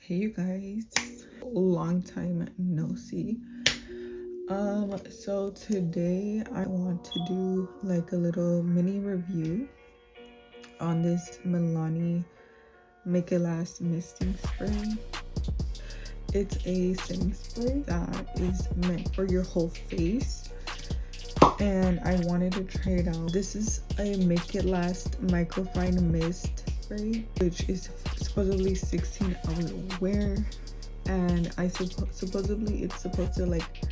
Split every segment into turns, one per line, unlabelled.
Hey you guys, long time no see. So today I want to do like a little mini review on this Milani Make It Last misting spray. It's a setting spray that is meant for your whole face, and I wanted to try it out. This is a Make It Last microfine mist spray, which is supposedly 16-hour wear, and supposedly it's supposed to like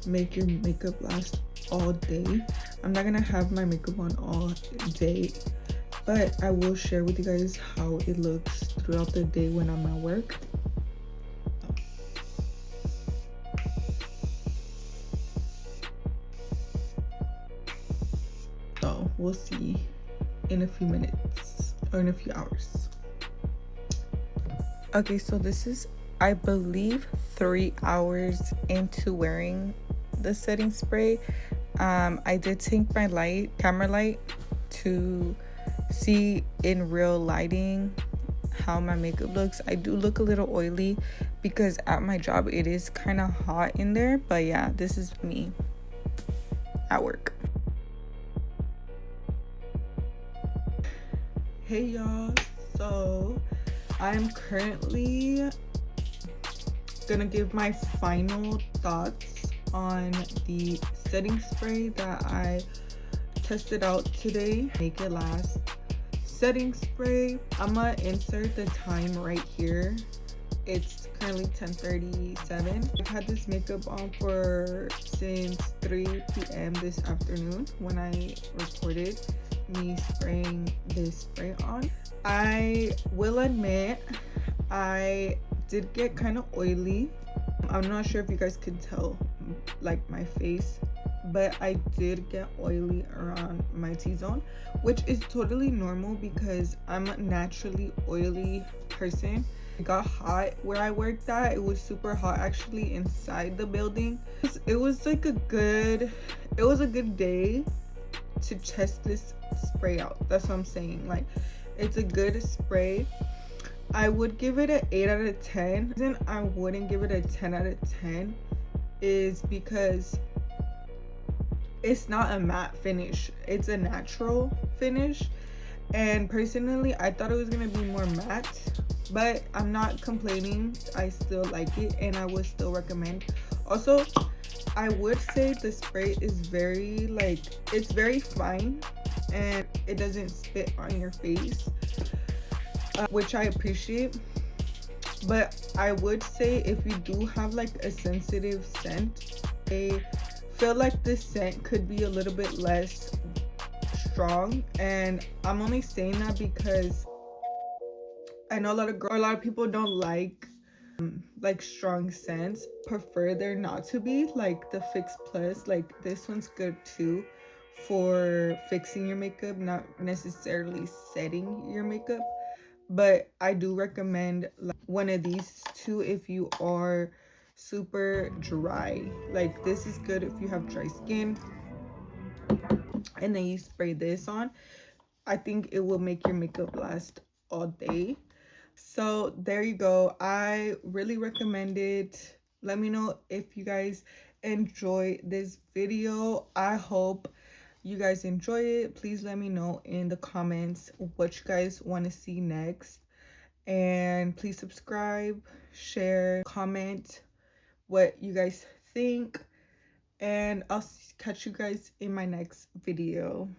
make your makeup last all day. I'm not gonna have my makeup on all day, but I will share with you guys how it looks throughout the day when I'm at work. So we'll see in a few minutes or in a few hours. Okay, so this is, I believe, 3 hours into wearing the setting spray. I did take my camera light to see in real lighting how my makeup looks. I do look a little oily because at my job it is kind of hot in there, but yeah, this is me at work. Hey y'all, so I'm currently gonna give my final thoughts on the setting spray that I tested out today. Make It Last setting spray. I'm gonna insert the time right here. It's currently 10:37. I've had this makeup on since 3 p.m. this afternoon when I recorded me spraying this spray on. I will admit I did get kind of oily. I'm not sure if you guys can tell like my face, but I did get oily around my T-zone, which is totally normal because I'm a naturally oily person. It got hot where I worked at. It was super hot actually inside the building. It was like a good day to test this spray out. That's what I'm saying. Like, it's a good spray. I would give it an 8 out of 10. The reason I wouldn't give it a 10 out of 10 is because it's not a matte finish. It's a natural finish. And personally, I thought it was gonna be more matte, but I'm not complaining. I still like it and I would still recommend. Also, I would say the spray is it's very fine and it doesn't spit on your face, which I appreciate. But I would say if you do have like a sensitive scent, I feel like the scent could be a little bit less strong. And I'm only saying that because I know a lot of people don't like strong scents, prefer there not to be. Like the Fix Plus, like this one's good too for fixing your makeup, not necessarily setting your makeup, but I do recommend like one of these two if you are super dry. Like this is good if you have dry skin and then you spray this on. I think it will make your makeup last all day. So there you go. I really recommend it. Let me know if you guys enjoy this video. I hope you guys enjoy it. Please let me know in the comments what you guys want to see next. And please subscribe, share, comment what you guys think. And I'll catch you guys in my next video.